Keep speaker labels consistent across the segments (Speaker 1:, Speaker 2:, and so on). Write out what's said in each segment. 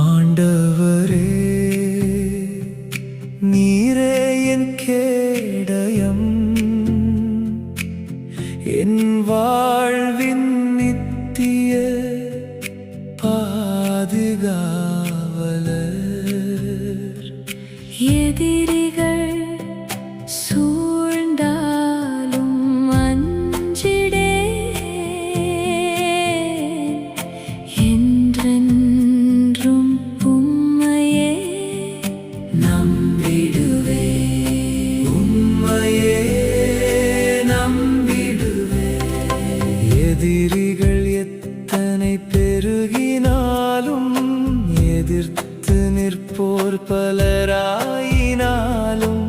Speaker 1: ஆண்டவரே, நீரே என் கேடயம், என் வாழ்வின் நித்திய பாதுகாவலர்.
Speaker 2: எதிரிகள் சூழ்ந்தாலும் அஞ்சிடேன், என்றென்றும் உம்மையே நம்பிடுவேன்.
Speaker 1: உம்மையே நம்பிடுவேன். எதிரிகள் எத்தனை பெருகினாலும், எதிர்த்து நிற்போர் பலராயினாலும்,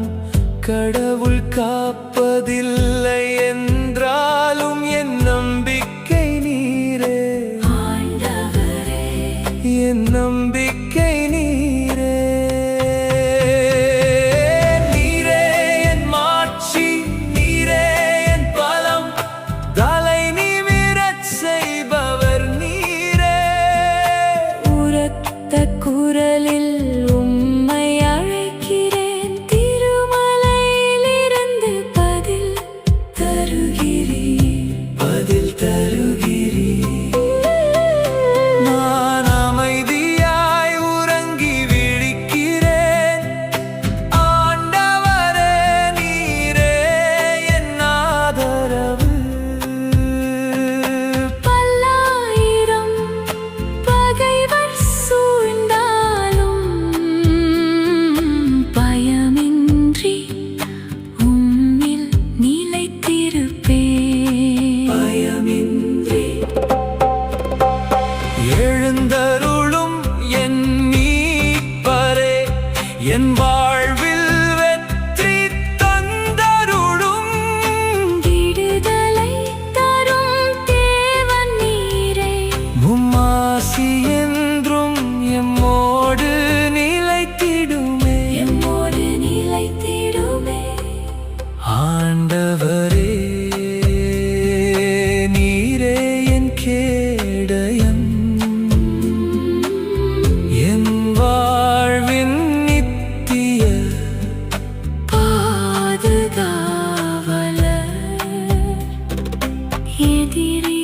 Speaker 1: கடவுள் காப்பதில்லை என்றாலும் என் நம்பிக்கை நீரே.
Speaker 2: ஆண்டவரே,
Speaker 1: என் நம்பிக்கை நீரே. நீரே என் மாட்சி, நீரே என் பலம், தலை நிமிரச் செய்பவர் நீரே.
Speaker 2: உரத்த குரலில் உம்மை அழைக்கிறேன், திருமலையிலிருந்து பதில் தருகிறீர்.
Speaker 1: பதில் தருகிறீர். நான் அமைதியாய் உறங்கி விழிக்கிறேன். ஆண்டவரே, நீரே என் ஆதரவு.
Speaker 2: பல்லாயிரம் பகைவர் சூழ்ந்தாலும் பயமின்றி உம்மில் நிலைத்திருப்பேன்.
Speaker 1: பயமின்றி எழுந்தருளும் என் மீட்பரே, என் வாழ்வில் வெற்றி தந்தருளும்.
Speaker 2: விடுதலை தரும் தேவன் நீரே.
Speaker 1: உம்மாசி என்றும் எம்மோடு நிலைத்திடுமே.
Speaker 2: எம்மோடு நிலைத்திடுமே.
Speaker 1: ஆண்டவரே, நீரே என் கேடயம், என் வாழ்வின் நித்திய
Speaker 2: பாதுகாவலர். எதிரி